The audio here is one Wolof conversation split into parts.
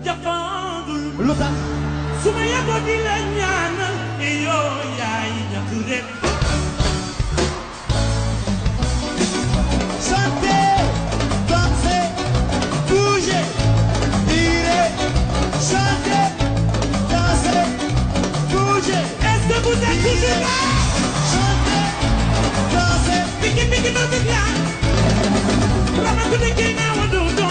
jafandul lu tax suma yeboo di la ñaanal yoo yaay ñàkk rek chanter danser bouger tirer chanter danser bouger est-ce que vous êtes toujours là chanter danser bigi bigi no big la rama ku de kena wa do do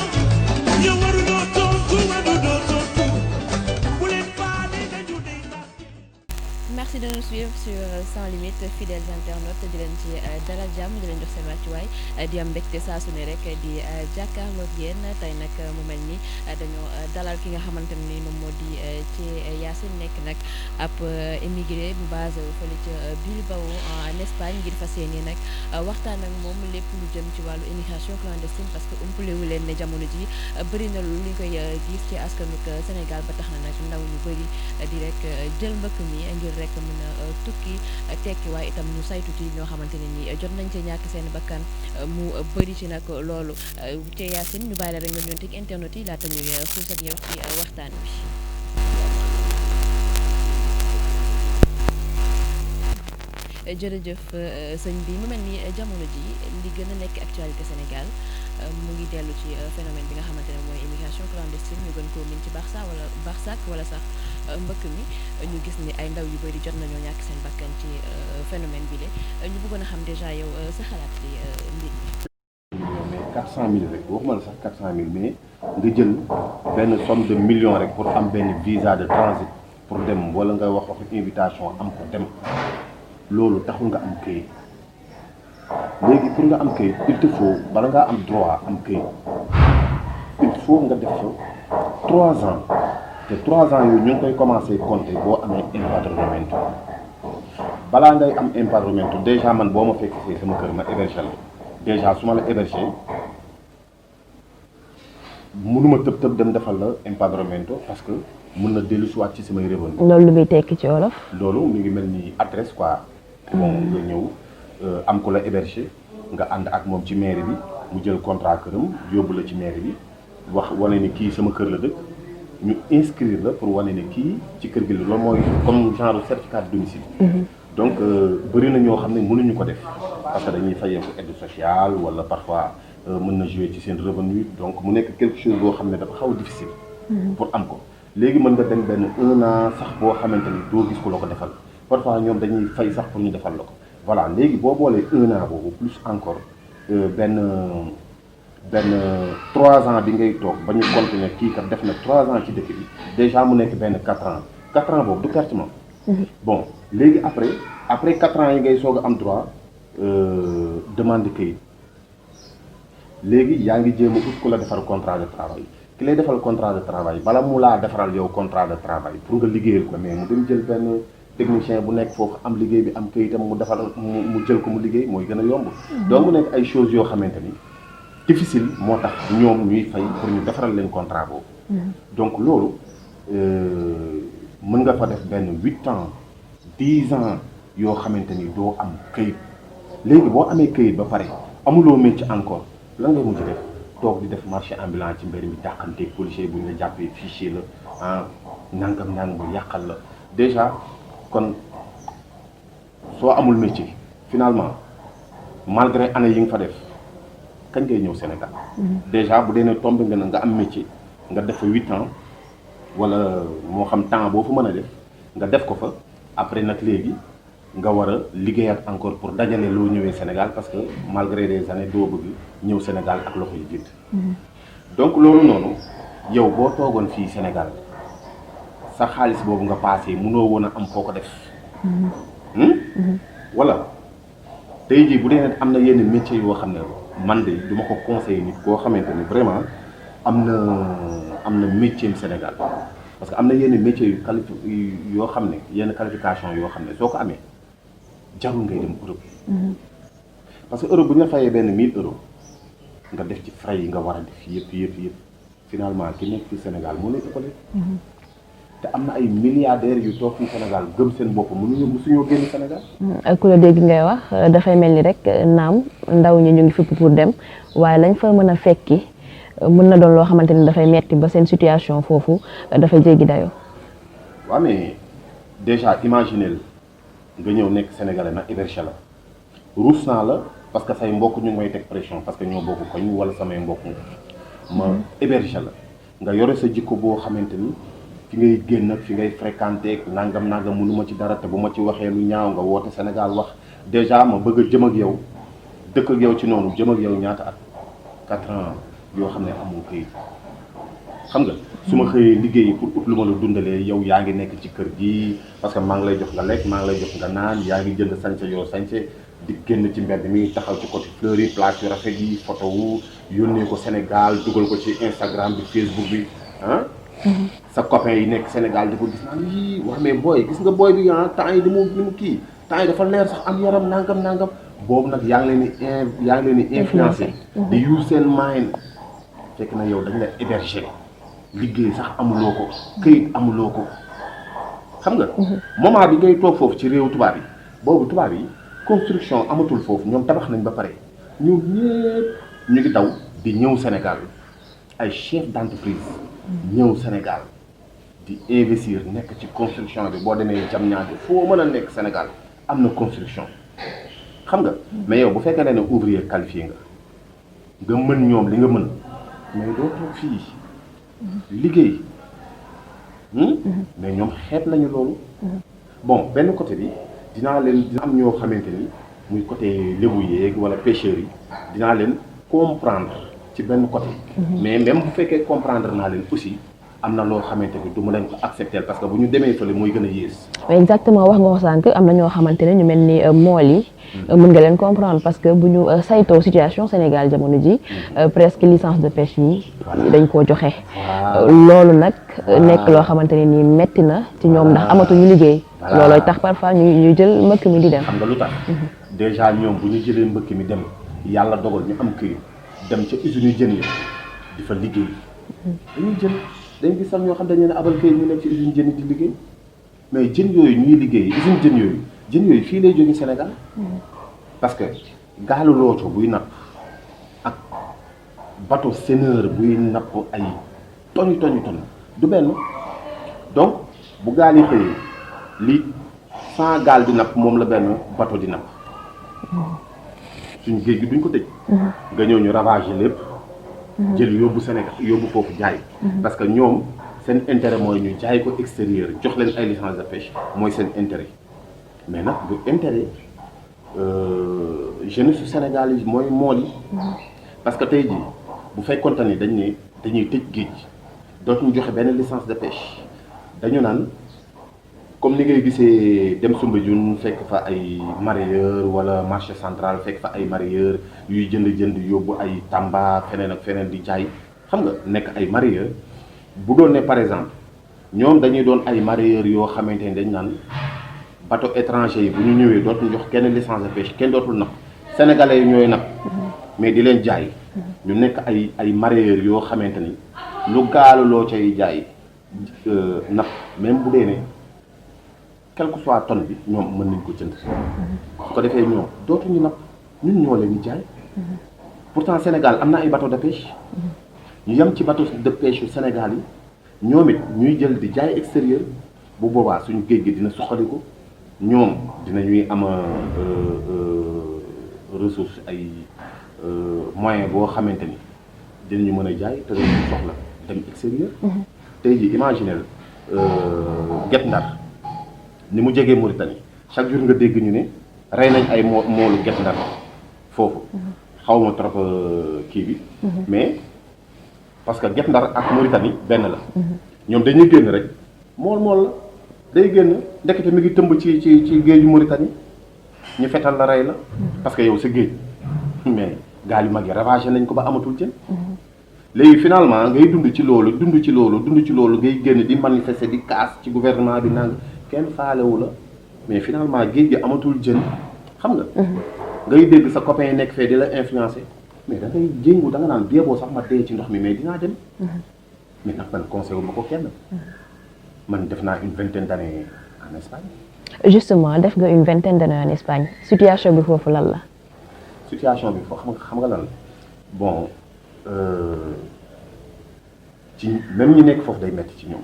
yo waru do to tu wa do do to tu bu leen faale dañu dey merci de nous suivre sur Sans Limites fidèles internautes di leen ci dalal jàmm di leen jox seen wàccuwaay di am mbégte saa su ne rek di jàkkaarloog yéen tey nag mu mel ni dañoo dalal ki nga xamante ne ni moom moo di ci Yacine nekk nag ab émigré bu basé wu fële ca Bilbao en Espagne ngir fas yéene nag waxtaan ak moom lépp lu jëm ci wàllu immigration clandestine parce que umpale wu leen ne jamono ji bëri na lu ñu koy gis ci askanug Sénégal ba tax na nag ndaw ñu bëri di rek jël mbëkk mi ngir rek mën a tukki tekki waaye itam ñu saytu ci ñoo xamante ne ni jot nañ ci ñàkk seen bakkan mu bëri ci nag loolu ci Yacine ñu bàyyi la rek nga ñëw teg internet yi laata ñuy xuus ak yow ci waxtaan bi. jërëjëf sëñ bi mu mel ni jamono ji li gën a nekk actualité Sénégal mu ngi dellu ci phénomène bi nga xamante ne mooy immigration clandestine ñu gën koo min ci Barsak wala sax mbëkk mi ñu gis ni ay ndaw yu bëri jot nañoo ñàkk seen bakkan ci phénomène bi la ñu bëggoon a xam déjà yow sa xalaat ci mbir mi. mais 400 000 rek waxuma la sax 400 000 mais nga jël benn somme de millions rek pour am benn visa de transit pour dem wala nga wax invitation am ko dem loolu taxul nga am këyit léegi pour nga am këyit il te faut bala ngaa am droit am këyit il faut nga def fa 3 ans te 3 ans yooyu ñu ngi koy commencé compter boo amee empadronnement balaa ngay am empadronnement déjà man boo ma fekk see sama kër ma héberger la déjà su ma la héberger mënuma tëb dem defal la empadronnement parce que mën na dellu si waat ci samay revenu. loolu lu muy tekki ci wolof. loolu mi ngi mel ni adresse quoi. bon nga ñëw am ko la héberger nga ànd ak moom ci mairie bi mu jël contrat këram yóbbu la ci mairie bi wax wane ni kii sama kër la dëkk ñu inscrire la pour wane ni kii ci kër gi la loolu mooy comme genre certificat de domicile. donc bëri na ñoo xam ne mënuñu ko def parce que dañuy fayeeku aide sociale wala parfois mën na jouer ci seen revenu donc mu nekk quelque chose boo xam ne dafa xaw a difficile. pour am ko léegi mën nga dem benn 1 an sax boo xamante ni doo gis ko la ko defal. parfois ñoom dañuy fay sax pour ñu defal la ko voilà léegi boo boolee 1 an boobu plus encore benn 3 ans bi ngay toog ba ñu continuer kii kat def na 3 ans ci dëkk bi déjà mu nekk benn 4 ans 4 ans boobu du pertement. bon léegi après 4 ans yi ngay soog a am droit demande këyit léegi yaa ngi jéem a ut ku la defal contrat de travail ki lay defal contrat de travail bala mu laa defaral yow contrat de travail pour nga liggéeyal ko mais mu dem jël benn. technicien bu nekk foofu am liggéey bi am këyitam mu defal mu jël ko mu liggéey mooy gën a yomb. donc mu nekk ay choses yoo xamante ni difficile moo tax ñoom ñuy fay pour ñu defaral leen contrat boobu. donc loolu mën nga fa def benn 8 ans 10 ans yoo xamante ni doo am këyit léegi boo amee këyit ba pare amuloo métier encore lan ngay mujj def toog di def marché ambulant ci mbir mi dàqanteeg policier bu ñu la jàppee fichier la ah nangam bu yàqal la déjà. kon soo amul métier finalement malgré année yi nga fa def kañ ngay ñëw Sénégal. déjà bu dee ne tombé nga am métier nga def fa 8 ans wala moo xam temps boo fa mën a def nga def ko fa après nag léegi nga war a liggéeyaat encore pour dajale loo ñëwee Sénégal parce que malgré des années doo bëgg ñëw Sénégal ak loxo yu vide. donc loolu noonu yow boo toogoon fii Sénégal. sa xaalis boobu nga passé mënoo woon a am foo ko def. wala tey jii bu dee am na yenn métiers yoo xam ne man de du ma ko conseiller nit koo xamante ni vraiment am na métier am Sénégal parce que am na yenn métiers yoo xam ne yenn qualification yoo xam ne soo ko amee jarul ngay dem Europe. parce que Europe bu ñu la fayee benn 1000 euros nga def ci frais yi nga war a def yëpp finalement ki nekk ci Sénégal moo lay ëppale. te am na ay milliardaires yu toog fi Sénégal gëm seen bopp mësuñoo génn Sénégal. ku la dégg ngay wax dafay mel ni rek naam ndaw ñi ñu ngi fépp pour dem waaye lañ fa mën a fekki mën na doon loo xamante ni dafay metti ba seen situation foofu dafay jéggi dayoo. waaw mais déjà imaginez nga ñëw nekk sénégalais nag hébergé la ruus naa la parce que say mbokk ñu ngi may teg pression parce que ñoo bokk koñ wala samay mbokk ma hébergé la nga yore sa jikko boo xamante ni fi ngay génn ak fi ngay fréquenté ak nangam mënuma ci dara te bu ma ci waxee lu ñaaw nga woote Sénégal wax déjà ma bëgg a jëm ak yow dëkk ak yow ci noonu jëm ak yow ñaata at 4 ans yoo xam ne amul këyit xam nga su ma xëyee liggéey pour ut lu ma la dundalee yow yaa ngi nekk ci kër gi parce que maa ngi lay jox nga lekk maa ngi lay jox nga naan yaa ngi jënd sañse yoo sañse di génn ci mbedd mi taxaw ci côté fleur yi place yu rafet yi photo wu yónnee ko Sénégal dugal ko ci Instagram bi Facebook bi ah sa copain yi nekk Sénégal di ko gis naan yii wax mais booy gis nga booy bi ah temps yi ni mu kii temps yi dafa leer sax am yaram nangam boobu nag yaa ngi leen di influencé di use seen mind fekk na yow dañ la héberger liggéey sax amuloo ko këyit amuloo ko xam nga moment bi ngay toog foofu ci réew tubaab yi boobu tubaab yi construction amatul foofu ñoom tabax nañ ba pare ñoom ñëpp ñu ngi daw di ñëw Sénégal ay chef d'entreprise ñëw Sénégal di investir nekk ci construction bi boo demee Diamniadio foo mën a nekk Sénégal am na construction xam nga mais yow bu fekkee ne ouvrier qualifié nga mën ñoom li nga mën mais doo toog fii liggéey mais ñoom xeet nañu loolu bon benn côté bi dina am ñoo xamante ni muy côté lébu yeeg wala pêcheurs yi dinaa leen comprendre ci benn côté mais même bu fekkee comprendre naa leen aussi am na loo xamante ni du ma leen ko accepter parce que bu ñu demee fële mooy gën a yées. exactement wax nga ko sànq am na ñoo xamante ne ñu mel ni mool yi mën nga leen comprendre parce que bu ñu saytoo situation Sénégal jamono ji presque licence de pêche yi dañ koo joxe loolu nag nekk loo xamante ne nii metti na ci ñoom ndax amatuñu liggéey loolooy tax parfois ñuy jël mbëkk mi di dem. xam nga lu tax déjà ñoom bu ñu jëlee mbëkk mi dem yàlla dogal ñu am këyit dem ca usine jën yi di fa liggéey dañuy jël dañ gis sax ñoo xam dañ leen abal këyit ñu nekk ci usine jën yi di liggéey mais jën yooyu ñuy liggéey usine jën yooyu fii lay jóge Sénégal parce que gaalu looco buy napp ak bateau senneur buy napp ay toni du benn donc bu gaal yi xëyee li 100 gaal di napp moom la benn bateau di napp suñ géej gi duñ ko tëj nga ñëw ñu ravager lépp jël yóbbu Sénégal yóbbu foofu jaay parce que ñoom seen intérêt mooy ñu jaay ko extérieur jox leen ay licence de pêche mooy seen intérêt mais nag bu intérêt jeunesse su Sénégal yi mooy mool yi parce que tey jii bu fekkoonte ni dañuy tëj géej dootuñu joxe benn licence de pêche dañu naan comme ni ngay gisee dem Soumbédioune fekk fa ay mareyeur wala marché central fekk fa ay mareyeur yuy jënd yóbbu ay Tamba feneen ak feneen di jaay xam nga nekk ay mareyeur bu doon ne par exemple ñoom dañuy doon ay mareyeur yoo xamante ni dañ naan bateau étranger yi bu ñu ñëwee dootuñu jox kenn licence de pêche kenn dootul napp sénégalais yi ñooy napp mais di leen jaay ñu nekk ay mareyeur yoo xamante ni lu gaalu loo cay jaay napp même bu dee ne quel que soit tonne bi ñoom mën nañ ko jënd su ko defee ñoom dootuñu napp ñun ñoo leen di jaay pourtant Sénégal am na ay bateau de pêche ñu yem ci bateau de pêche yu Sénégal yi ñoom it ñuy jël di jaay extérieur bu boobaa suñu géej gi dina suqaliku ñoom dinañuy am ressource ay moyen boo xamante ni dinañu mën a jaay te dañu soxla dem extérieur tey ji imaginez Guet Ndar ni mu jegee Mauritanie chaque jour nga dégg ñu ne rey nañ ay moolu Guet Ndar foofu xaw ma trop kii bi mais parce que Guet Ndar ak Mauritanie benn la ñoom dañuy génn rek mool la day génn ndekete mi ngi tëmb ci géeju Mauritanie ñu fetal la rey la parce que yow sa géej mais gaal yu mag yi ravagé nañ ko ba amatul jën léegi finalement ngay dund ci loolu ngay génn di manifester di kaas ci gouvernement bi nang kenn faalewu la mais finalement géej gi amatul jën xam nga ngay dégg sa copain yi nekk fee di la influencer mais da ngay jéngu da nga naan bieboo sax ma dee ci ndox mi mais dinaa dem mais nag man conseil wu ma ko kenn man def naa une vingtaine d'années en Espagne. Justement def nga une vingtaine d'années en Espagne situation bi foofu lan la. situation bi foofu xam nga lan la bon ci même ñi nekk foofu day metti ci ñoom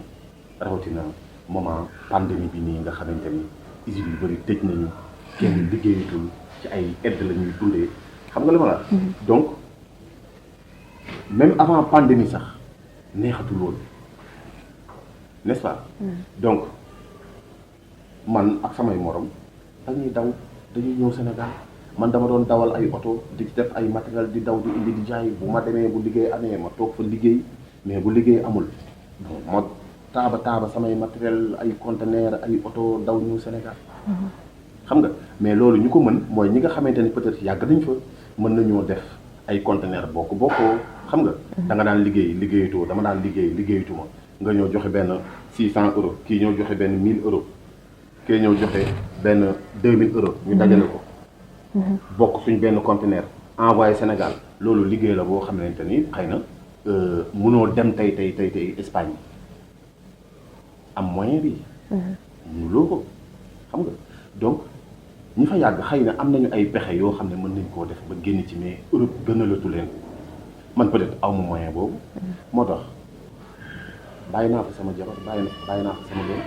rawatina moment pandémie bi nii nga xamante ni usines yu bëri tëj nañu kenn liggéeyatul ci ay aide la ñuy dundee xam nga li ma la donc même avant pandémie sax neexatul woon n'est-ce pas donc man ak samay morom dañuy ñëw Sénégal man dama doon dawal ay oto di def ay matériel di daw di indi di jaay bu ma demee bu liggéey amee ma toog fa liggéey mais bu liggéey amul bon ma taaba samay matériel ay conteneur ay oto daw ñëw Sénégal xam nga mais loolu ñu ko mën mooy ñi nga xamante ni peut-être yàgg nañ fa mën nañoo def ay conteneur bokkoo xam nga da nga daan liggéeyatoo dama daan liggéeyatuma nga ñëw joxe benn 600 euros kii ñëw joxe benn 1000 euros kii ñëw joxe benn 2000 euros ñu dajale ko bokk suñ benn conteneur envoyé Sénégal loolu liggéey la boo xamante ni xëy na mënoo dem tey Espagne am moyen bi mënuloo ko xam nga donc ñi fa yàgg xëy na am nañu ay pexe yoo xam ne mën nañ koo def ba génn ci mais Europe gënalatu leen man peut-être aw ma moyen boobu moo tax bàyyi naa fa sama jabar bàyyi naa fa sama doom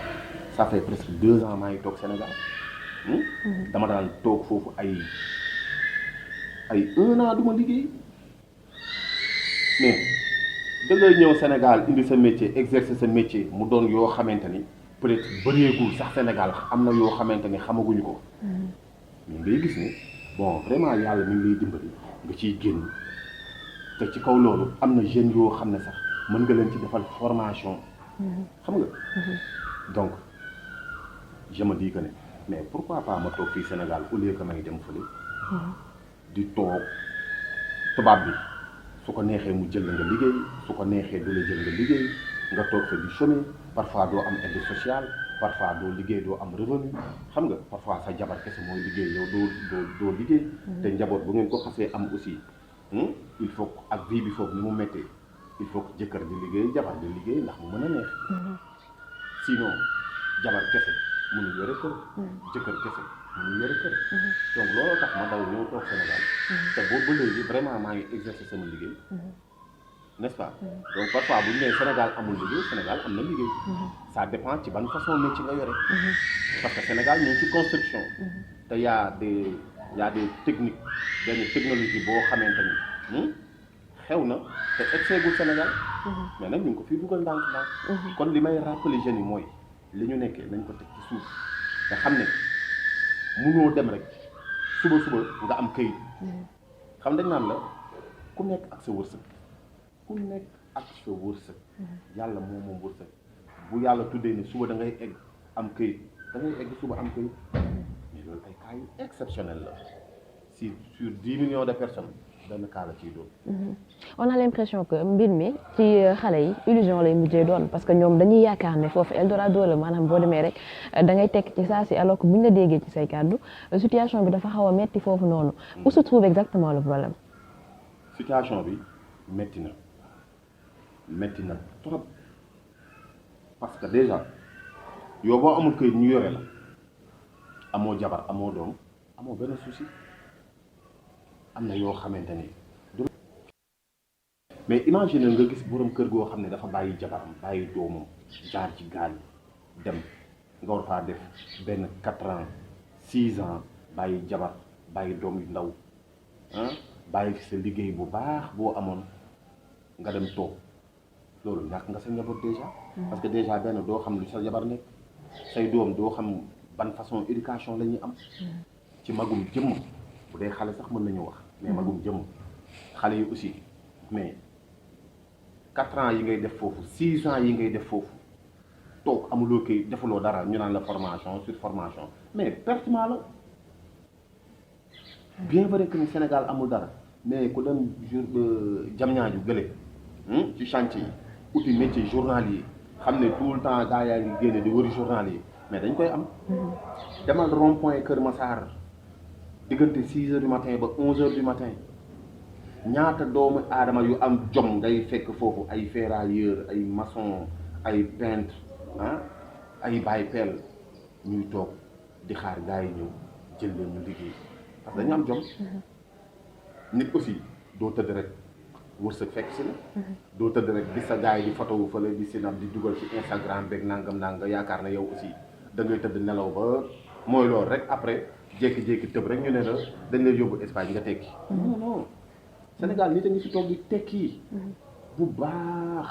ça fait presque 2 ans maa ngi toog Sénégal dama daan toog foofu ay 1 an du ma liggéey mais da ngay ñëw Sénégal indi sa métier exercer sa métier mu doon yoo xamante ni peut-être bëreegul sax Sénégal am na yoo xamante ni xamaguñu ko mais ngay gis ni bon vraiment yàlla mi ngi lay dimbali nga ciy génn te ci kaw loolu am na jeunes yoo xam ne sax mën nga leen ci defal formation xam nga donc je me dis que ne mais pourquoi pas ma toog fii Sénégal au lieu que may dem fële di toog tubaab bi su ko neexee mu jël nga liggéey su ko neexee du la jël nga liggéey nga toog fa di chômer parfois doo am aide sociale parfois doo liggéey doo am revenu xam nga parfois sa jabar kese mooy liggéey yow doo liggéey te njaboot bu ngeen ko xasee am aussi il faut ak vie bi foofu ni mu méttee il faut que jëkkër di liggéey jabar di liggéey ndax mu mën a neex sinon jabar kese mënul yore kër jëkkër kese mënul yore kër donc looloo tax ma daw ñëw toog Sénégal te boobu ba léegi vraiment maa ngi exercer sama liggéey n'est-ce pas donc parfois bu ñu nee Sénégal amul liggéey Sénégal am na liggéey ça dépend ci ban façon métier nga yore parce que Sénégal ñu ngi ci construction te y a des techniques benn technologie boo xamante ni xew na te egseegul Sénégal mais nag ñu ngi ko fii dugal ndànk kon li may rappeler jeunes yi mooy li ñu nekkee nañ ko teg ci suuf te xam ne mënoo dem rek suba nga am këyit xam dañ naan la ku nekk ak sa wërsëg yàlla moom wërsëg bu yàlla tuddee ni suba da ngay egg am këyit da ngay egg suba am këyit mais loolu ay cas yu exceptionnel la sur 10 millions de personnes benn cas la ciy doon. On a l'impression que mbir mi ci xale yi illusion lay mujjee doon parce que ñoom dañuy yaakaar ne foofu Eldorado la maanaam boo demee rek da ngay tekk ci saa si alors que bu ñu la déggee ci say kàddu situation bi dafa xaw a metti foofu noonu. Où se trouve exactement le problème? Situation bi metti na trop parce que déjà yow boo amul këyit ñu yore la amoo jabar amoo doom amoo benn souci am na yoo xamante ni mais imagine nga gis borom kër goo xam ne dafa bàyyi jabaram bàyyi doomam jaar ci gaal dem nga war faa def benn 4 ans 6 ans bàyyi jabar bàyyi doom yu ndaw bàyyi sa liggéey bu baax boo amoon nga dem toog loolu ñàkk nga sa njaboot déjà parce que déjà benn doo xam lu sa jabar nekk say doom doo xam ban façon éducation la ñuy am ci magum jëmm bu dee xale sax mën nañu wax mais magum jëmm xale yi aussi mais 4 ans yi ngay def foofu 6 ans yi ngay def foofu toog amuloo kay defuloo dara ñu naan la formation sur formation mais pertement la bien vrai que ni Sénégal amul dara mais ku dem Diamniadio gële ci chantier yi uti métier journalier xam ne tout le temps gars yaa ngi génne di wëri journalier mais dañ koy am demal rond point Kër Massar diggante 6 heures du matin ba 11 heures du matin ñaata doomu aadama yu am jom ngay fekk foofu ay ferrailleur ay maçon ay peintre ay baay peel ñuy toog di xaar gars yi ñëw jël leen ñu liggéey parce que dañu am jom nit aussi doo tëdd rek wërsëg fekk si la doo tëdd rek gis sa gars yi di photo wu fële di sinap di dugal ci Instagram beeg nangam nga yaakaar na yow aussi da ngay tëdd nelaw ba mooy loolu rek après jékki-jékki tëb rek ñu ne la dañ lay yóbbu Espagne nga tekki non non Sénégal nit a ngi fi toog di tekki bu baax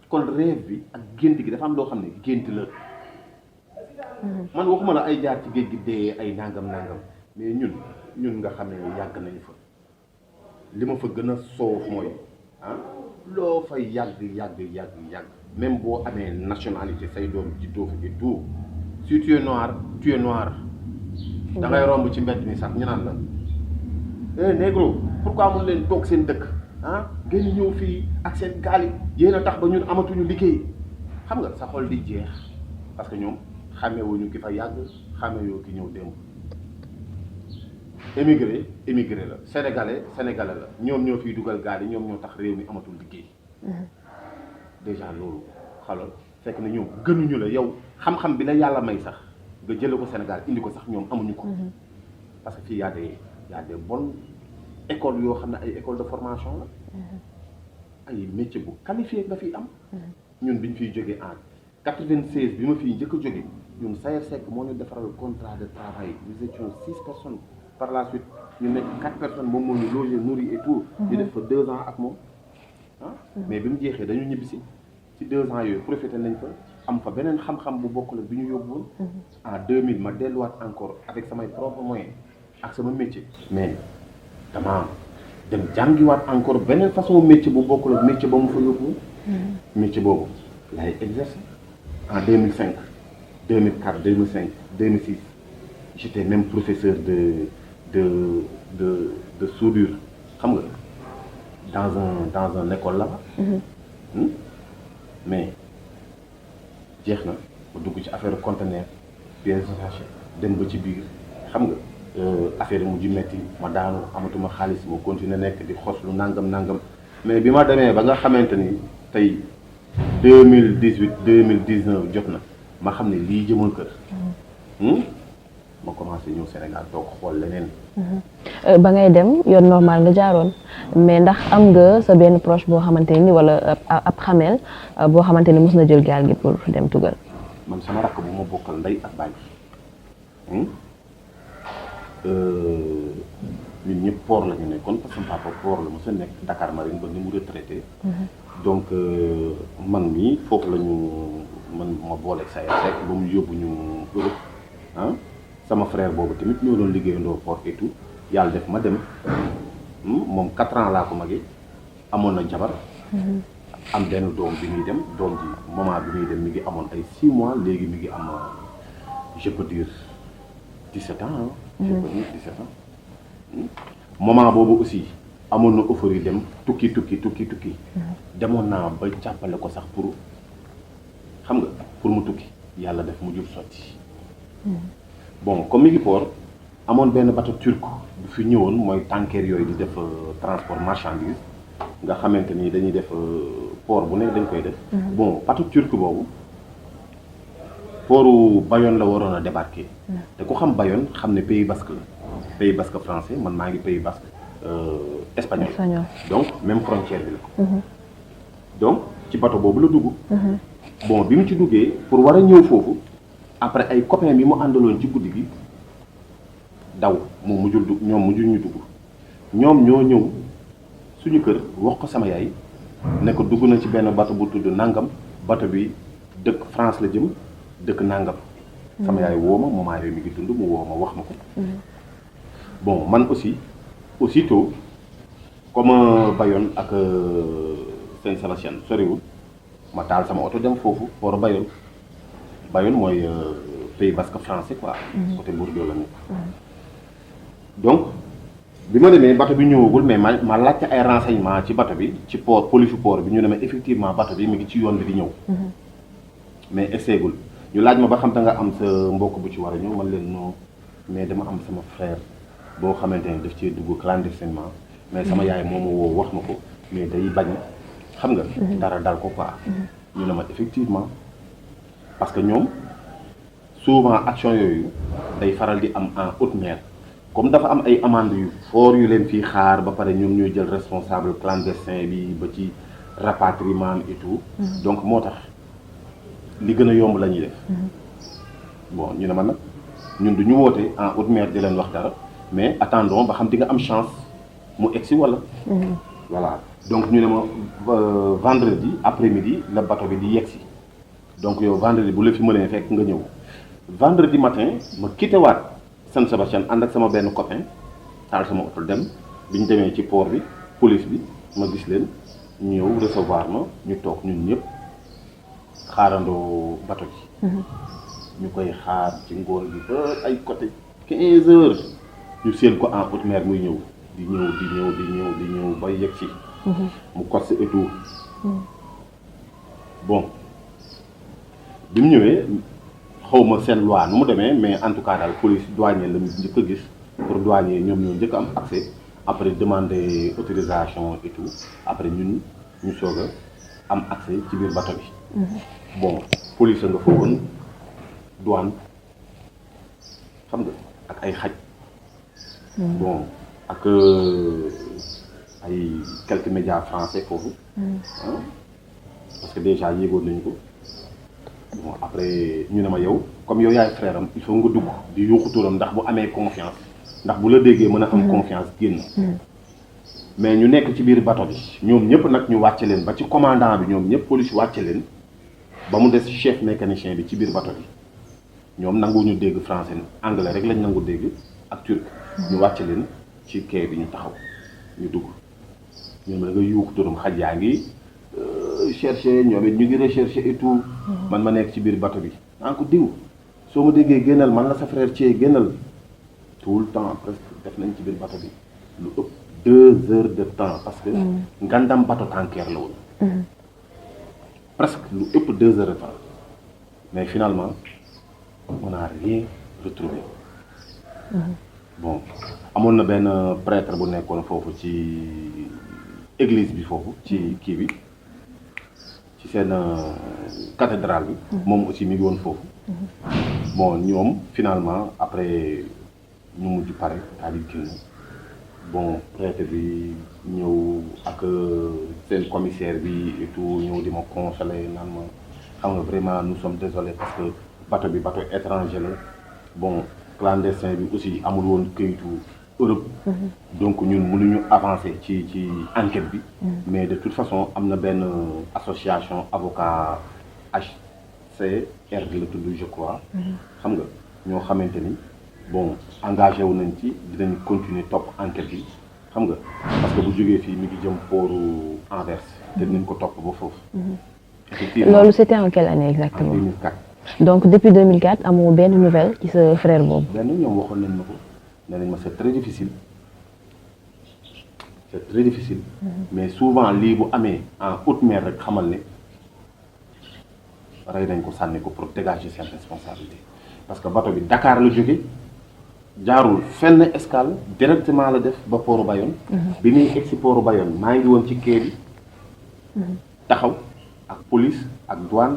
kon rêve bi ak gént gi dafa am loo xam ne gént la man waxuma la ay jaar ci géej gi dee ay nangam mais ñun nga xam ne yàgg nañu fa li ma fa gën a soof mooy loo fay yàgg même boo amee nationalité say doom juddoo fi et tout si tu es noir da ngay romb ci mbedd mi sax ñu naan la négro pourquoi mun leen toog seen dëkk ngeen ñëw fii ak seen gaal yi yéen a tax ba ñun amatuñu liggéey xam nga sa xol di jeex parce que ñoom xamewuñu ki fa yàgg xamewoo ki ñëw démb émigré la sénégalais la ñoom ñoo fiy dugal gaal yi ñoom ñoo tax réew mi amatul liggéey déjà loolu xalal fekk na ñoom gënuñu la yow xam-xam bi la yàlla may sax nga jële ko Sénégal indi ko sax ñoom amuñu ko parce que fii y a des bonnes écoles yoo xam ne ay école de formation la ay métier bu qualifié nga fiy am ñun biñ fiy jógee en 96 bi ma fiy njëkk a jóge ñun Sayer Seck moo ñu defaral contrat de travail nous étions 6 personnes par la suite ñu nekk 4 personnes moom moo ñu logé nourri et tout ñu def fa 2 ans ak moom mais bi mu jeexee dañu ñibbisi ci 2 ans yooyu profité nañ fa am fa beneen xam-xam bu bokk la bi ñu yóbbu woon en 2000 ma delluwaat encore avec samay propres moyens ak sama métier mais dama dem jàngiwaat encore beneen façon métier bu bokk la métier ba mu fa yóbbu woon métier boobu laay exercer en 2005 2004 2005 2006 j'étais même professeur de soudure xam nga dans un école là-bas mais jeex na ma dugg ci affaire conteneur pièces détachées dem ba ci biir xam nga affaire yi mujj metti ma daanu amatuma xaalis ma continuer nekk di xoslu nangam mais bi ma demee ba nga xamante ni tey 2018 2019 jot na ma xam ne lii jëmal kër ma commencé ñëw Sénégal toog xool leneen. ba ngay dem yoon normal nga jaaroon mais ndax am nga sa benn proche boo xamante ni wala ab xamel boo xamante ni mos na jël gaal gi pour dem tugal. man sama rakk bu ma bokkal ndey ak baay ñun ñëpp port la ñu nekkoon parce que papa port la mos a nekk Dakar Marine ba ni mu retraité. donc man mii foofu la ñu man ma booleeg Sayer Seck ba mu yóbbu ñu Europe sama frère boobu tamit ñoo doon liggéeyandoo port et tout yàlla def ma dem moom 4 ans laa ko magee amoon na jabar am benn doom bi muy dem doom ji moment bi muy dem mi ngi amoon ay 6 mois léegi mi ngi am je peux dire 17 ans je peux dire 17 ans moment boobu aussi amoon na offre yi dem tukki demoon naa ba jàppale ko sax pour xam nga pour mu tukki yàlla def mu jur sotti bon comme mi ngi port amoon benn bateau turc bu fi ñëwoon mooy tanker yooyu di def transport marchandise nga xamante ni dañuy def port bu ne dañ koy def bon bateau turc boobu portu Bayonne la waroon a débarquer te ku xam Bayonne xam ne Pays Basque la Pays Basque français man maa ngi Pays Basque espagnol donc même frontière bi la donc ci bateau boobu la dugg bon bi mu ci duggee pour war a ñëw foofu après ay copains bi mu àndaloon ci guddi gi daw moom mujjul dugg ñoom mujjul ñu dugg ñoom ñoo ñëw suñu kër wax ko sama yaay ne ko dugg na ci benn bateau bu tudd nangam bateau bi dëkk France la jëm dëkk nangam sama yaay woo ma moment yooyu mi ngi dund mu woo ma wax ma ko bon man aussi aussitôt comme Bayonne ak Saint-Sébastien soriwul ma taal sama oto dem foofu port Bayonne mooy Pays Basque français quoi côté Bordeaux la nekk donc bi ma demee bateau bi ñëwagul mais ma laajte ay renseignement ci bateau bi ci port police port bi ñu ne ma effectivement bateau bi mi ngi ci yoon bi di ñëw mais esseegul ñu laaj ma ba xam te nga am sa mbokk bu ci war a ñëw man leen non mais dama am sama frère boo xamante ne daf cee dugg clandestinement mais sama yaay moo ma woo wax ma ko mais day bañ xam nga dara dal ko quoi ñu ne ma effectivement parce que ñoom souvent action yooyu day faral di am en haute mer comme dafa am ay amende yu fort yu leen fii xaar ba pare ñoom ñooy jël responsable clandestin bi ba ci rapatriement et tout. donc moo tax li gën a yomb la ñuy def. bon ñu ne ma nag ñun du ñu woote en haute mer di leen wax dara mais attendons ba xam di nga am chance mu egsi wala. voilà donc ñu ne ma vendredi après midi la bateau bi di yegsi donc yow vendredi bu la fi mënee fekk nga ñëw vendredi matin ma quitté waat San Sébastien ànd ak sama benn copain taal sama oto dem bi ñu demee ci port bi police bi ma gis leen ñëw recevoir ma ñu toog ñun ñëpp xaarandoo bateau bi. ñu koy xaar ci ngoon bi ba ay côté 15 heures ñu seen ko en haute mer muy ñëw di ñëw ba yegg si. mu costé et tout. bon bi mu ñëwee xaw ma seen loi nu mu demee mais en tout cas daal police douanier la njëkk a gis pour douanier ñoom ñoo njëkk am accès après demander autorisation et tout après ñun ñu soog a am accès ci biir bateau bi. bon police nga fa woon douane xam nga ak ay xaj. bon ak ay quelques médias français foofu. parce que déjà yéegoon nañu ko. bon après ñu ne ma yow comme yow yaay frère am il faut nga dugg di yuuxu turam ndax bu amee confiance ndax bu la déggee mën a am confiance génn. mais ñu nekk ci biir bateau bi ñoom ñëpp nag ñu wàcce leen ba ci commandant bi ñoom ñëpp police wàcce leen ba mu des chef mécanicien bi ci biir bateau bi ñoom nanguwuñu dégg français anglais rek lañ nangu dégg ak turc. ñu wàcce leen ci quai bi ñu taxaw ñu dugg ñoom da nga yuuxu turam xaj yaa ngi chercher ñoom it ñu ngi rechercher et tout. man ma nekk ci biir bateau bi naan ko diw soo ma déggee génnal man la sa frère Thié génnal tout le temps presque def nañ ci biir bateau bi lu ëpp 2 heures de temps parce que ngandam bateau tanker la woon. presque lu ëpp 2 heures de temps mais finalement on n'a rien retrouvé. bon amoon na benn prêtre bu nekkoon foofu ci église bi foofu ci kii bi ci seen cathédrale bi. moom aussi mi ngi woon foofu. bon ñoom finalement après ñu mujj pare daal di génn bon prêtre bi ñëw ak seen commissaire bi et tout ñëw di ma consoler naan ma xam nga vraiment nous sommes désolés parce que bateau bi bateau étranger la bon. clandestin bi aussi amul woon këyitu Europe. donc ñun mënuñu avancer ci enquête bi. mais de toute façon am na benn association avocat HCR la tudd je crois. xam nga ñoo xamante ni bon engagé wu nañ ci dinañ continuer topp enquête bi xam nga parce que bu jógee fii mi ngi jëm pooru Anvers te dinañ ko topp ba foofu. effectivement loolu c'était en quelle année exactement? En 2004. donc depuis 2004 amoo benn nouvelle ci sa frère boobu. benn ñoom waxoon nañ ma ko nee nañ ma c'est très difficile mais souvent lii bu amee en haute mer rek xamal ne rey nañ ko sànni ko pour dégager seen responsabilité parce que bateau bi Dakar la jóge jaarul fenn escale directement la def ba pooru Bayonne. bi muy egsi pooru Bayonne maa ngi woon ci quai bi taxaw ak police ak douane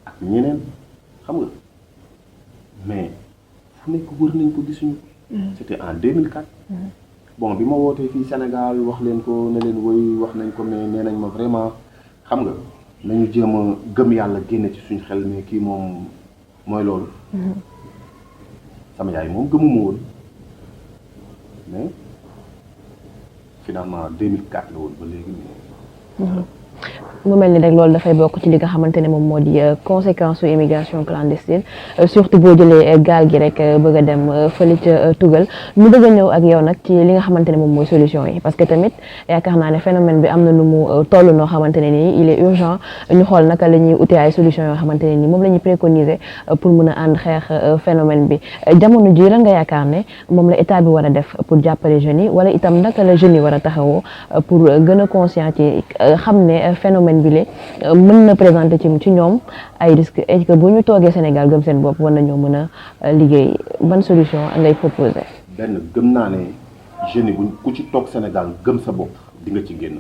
ak ñeneen. xam nga mais fu nekk wër nañ ko gisuñu. c'était en 2004. bon bi ma wootee fii Sénégal wax leen ko ne leen woy wax nañ ko mais nee nañ ma vraiment xam nga nañu jéem a gëm yàlla génne ci suñ xel mais kii moom mooy loolu. sama yaay moom gëmuma woon mais finalement 2004 la woon ba léegi. mu mel ni rek loolu dafay bokk ci li nga xamante ne moom moo di conséquence su immigration clandestine surtout boo jëlee gaal gi rek bëgg a dem fële ca Tugal ñu bëgg a ñëw ak yow nag ci li nga xamante ne moom mooy solution yi parce que tamit yaakaar naa ne phénomène bi am na nu mu toll noo xamante ne nii il est urgent ñu xool naka la ñuy utee ay solution yoo xamante ne nii moom la ñuy préconiser pour mën a ànd xeex phénomène bi jamono ji lan nga yaakaar ne moom la état bi war a def pour jàppale jeunes yi wala itam naka la jeunes yi war a taxawoo pour gën a conscient ci xam ne phénomène bi la mën na présenter ci ñoom ay risques et que bu ñu toogee Sénégal gëm seen bopp war nañoo mën a liggéey ban solution ngay proposer. benn gëm naa ne jeunes yi buñ ku ci toog Sénégal gëm sa bopp di nga ci génn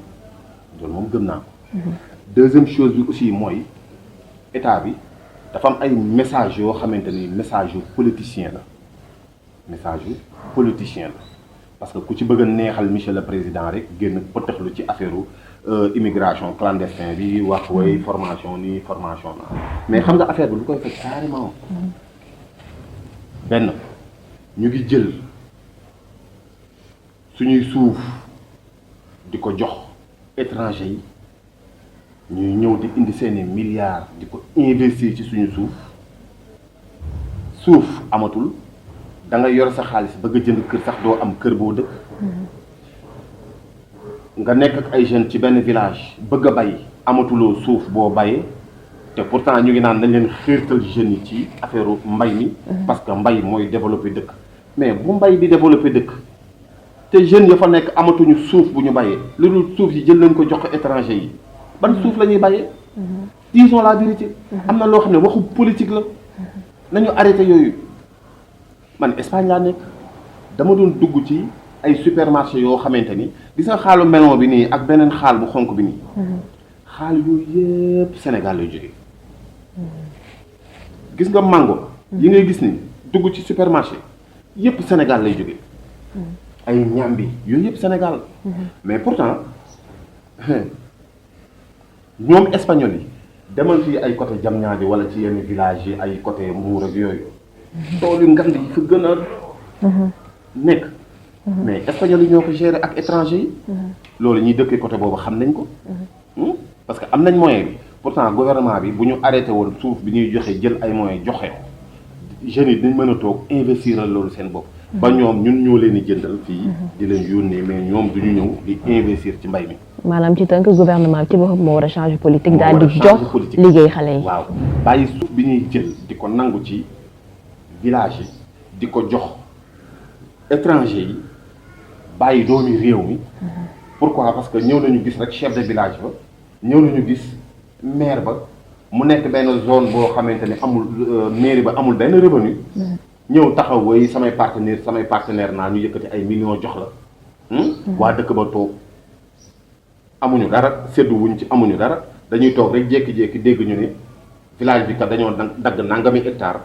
loolu moom gëm naa ko. deuxième chose bi aussi mooy état bi dafa am ay message yoo xamante ni message yu politicien la message yu politicien la parce que ku ci bëgg a neexal monsieur le président rek génn pëtëxlu ci affaire immigration clandestin bi wax way formation nii formation na mais xam nga affaire bi lu koy fekk carrément benn ñu ngi jël suñuy suuf di ko jox étranger yi ñuy ñëw di indi seeni milliards di ko investir ci suñu suuf amatul da nga yor sa xaalis bëgg a jënd kër sax doo am kër boo dëkk nga nekk ak ay jeunes ci benn village bëgg a bay amatuloo suuf boo bayee te pourtant ñu ngi naan nañ leen xiirtal jeunes yi ci affaire mbay mi parce que mbay mooy développer dëkk mais bu mbay di développer dëkk te jeunes ya fa nekk amatuñu suuf bu ñu bayee lu dul suuf yi jël nañ ko jox ko étranger yi ban suuf la ñuy bayee disons la vérité am na loo xam ne waxu politique la nañu arrêté yooyu man Espagne laa nekk dama doon dugg ci ay supermarché yoo xamante ni gis nga xaalu melon bi nii ak beneen xaal bu xonk bi nii xaal yooyu yëpp Sénégal lay jógee gis nga mango yi ngay gis ni dugg ci supermarché yëpp Sénégal lay jógee ay ñambi yooyu yëpp Sénégal mais pourtant ñoom espagnol yi demal fii ay côté Diamniadio wala ci yenn village yi ay côté Mbour ak yooyu tool yu ngand yi fa gën a nekk mais espagnol yi ñoo ko gérer ak étranger yi loolu ñuy dëkkee côté boobu xam nañ ko parce que am nañ moyen bi pourtant gouvernement bi bu ñu arrêté woon suuf bi ñuy joxe jël ay moyens joxe jeunes yi dañ mën a toog investir loolu seen bopp ba ñoom ñun ñoo leen di jëndal fii di leen yónnee mais ñoom duñu ñëw di investir ci mbay mi maanaam ci tënk gouvernement bi ci boppam moo war a changer politique daal di jox liggéey xale yi waaw bàyyi suuf bi ñuy jël di ko nangu ci village yi di ko jox étranger yi bàyyi doomi réew mi pourquoi parce que ñëw nañu gis rek chef de village ba ñëw nañu gis maire ba mu nekk benn zone boo xamante ne amul mairie ba amul benn revenu ñëw taxaw woy samay partenaire naa ñu yëkkati ay millions jox la waa dëkk ba toog amuñu dara seddu wuñ ci amuñu dara dañuy toog rek jékki-jékki dégg ñu ne village bi kat dañoo dagg nangami hectare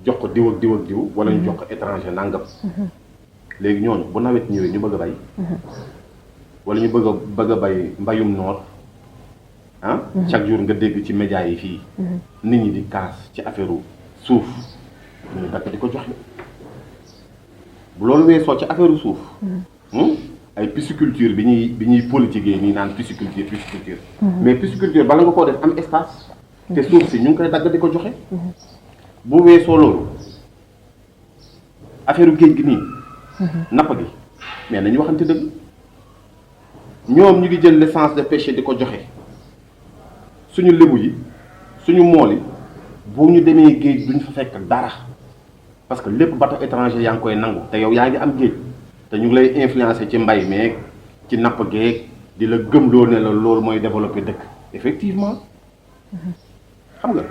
jox ko diw ak diw ak diw wala ñu jox ko étranger nangam léegi ñooñu bu nawet ñëwee ñu bëgg a bay wala ñu bëgg a bay mbayum noor ah chaque jour nga dégg ci médias yi fii nit ñi di kaas ci affaire suuf ñu dagg di ko joxe bu loolu weesoo ci affaire suuf ay pisciculture bi ñuy politiquer nii naan pisciculture mais pisciculture bala nga koo def am espace te suuf si ñu ngi koy dagg di ko joxe bu weesoo loolu affaire géej gi nii napp gi mais nañu waxante dëgg ñoom ñu ngi jël licence de pêche di ko joxe suñu lébu yi suñu mool yi bu ñu demee géej duñ fa fekk dara parce que lépp bateau étranger yaa ngi koy nangu te yow yaa ngi am géej te ñu ngi lay influencer ci mbay meeg ci napp geeg di la gëmloo ne la loolu mooy développer dëkk effectivement xam nga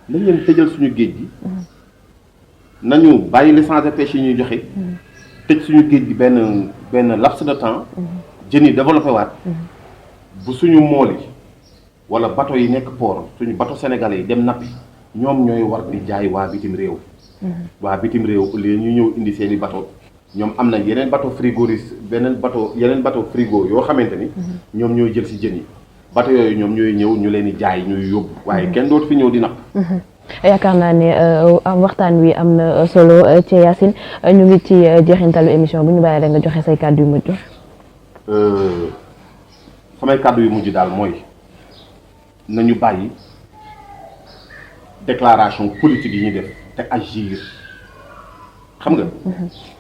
nañ leen tëjal suñu géej gi nañu bàyyi licence de pêche yi ñuy joxe tëj suñu géej gi benn laps de temps jën yi développé waat bu suñu mool yi wala bateau yi nekk port suñu bateau sénégalais yi dem nappi ñoom ñooy war di jaay waa bitim réew au lieu ñu ñëw indi seeni bateau ñoom am na yeneen bateau frigoriste yeneen bateau frigo yoo xamante ni ñoom ñooy jël si jën yi bateau yooyu ñoom ñooy ñëw ñu leen di jaay ñuy yóbbu waaye kenn dootu fi ñëw di napp yaakaar naa ne waxtaan wi am na solo ci Yacine ñu ngi ci jeexintalu émission bu ñu bàyyi rek nga joxe say kàddu yu mujj samay kàddu yu mujj daal mooy nañu bàyyi déclaration politique yi ñuy def te agir xam nga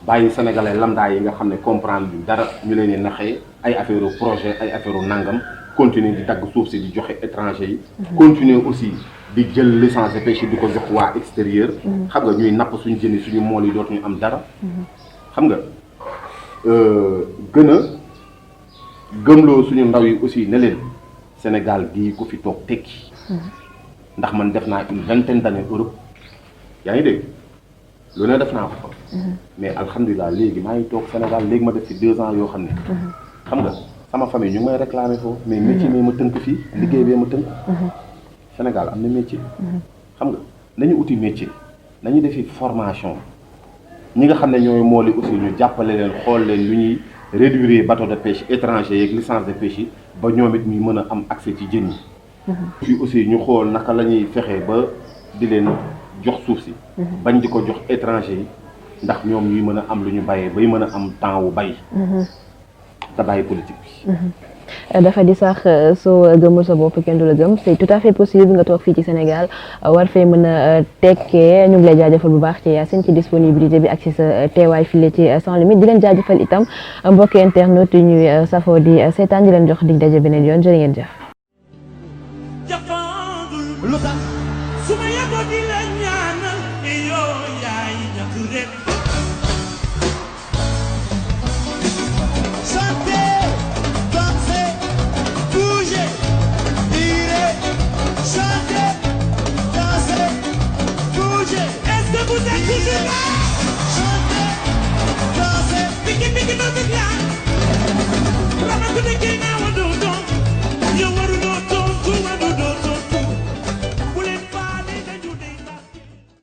bàyyi sénégalais lambda yi nga xam ne comprendre du dara ñu leen di naxee ay affaire projet ay affaire nangam continuer di dagg suuf si di joxe étranger yi continuer aussi di jël licence de pêche di ko jox waa extérieur xam nga ñuy napp suñu jën yi suñu mool yi dootuñu am dara xam nga gën a gëmloo suñu ndaw yi aussi ne leen Sénégal gii ku fi toog tekki ndax man def naa une vingtaine d'années Europe yaa ngi dégg lu ne def naa ko fa mais alhamdulilah léegi maa ngi toog Sénégal léegi ma def fi 2 ans yoo xam ne xam nga sama famille ñu ngi may réclamer foofu mais métier mi ma tënk fii liggéey bee ma tënk Sénégal am na métier xam nga nañu uti métier nañu defi formation ñi nga xam ne ñooy mool yi aussi ñu jàppale leen xool leen lu ñuy réduire bateau de pêche étranger yeeg licence de pêche yi ba ñoom it ñu mën a am accès ci jën yi. fii aussi ñu xool naka la ñuy fexee ba di leen jox suuf si. bañ di ko jox étranger yi ndax ñoom ñuy mën a am lu ñu bàyyee bay mën a am temps wu bay. te bàyyi politique bi. dafa di sax soo gëmul sa bopp kenn du la gëm c'est tout à fait possible nga toog fii ci Sénégal war fee mën a tekkee ñu ngi lay jaajëfal bu baax ci Yacine ci disponibilité bi ak ci sa teewaay file ci Sans Limites di leen jaajëfal itam mbokki internet yi ñuy safoo di seetaan di leen jox dig daje beneen yoon jërë ngeen jëf. lu tax Suma yabo di la ñaanal, iyo yaay ñak rek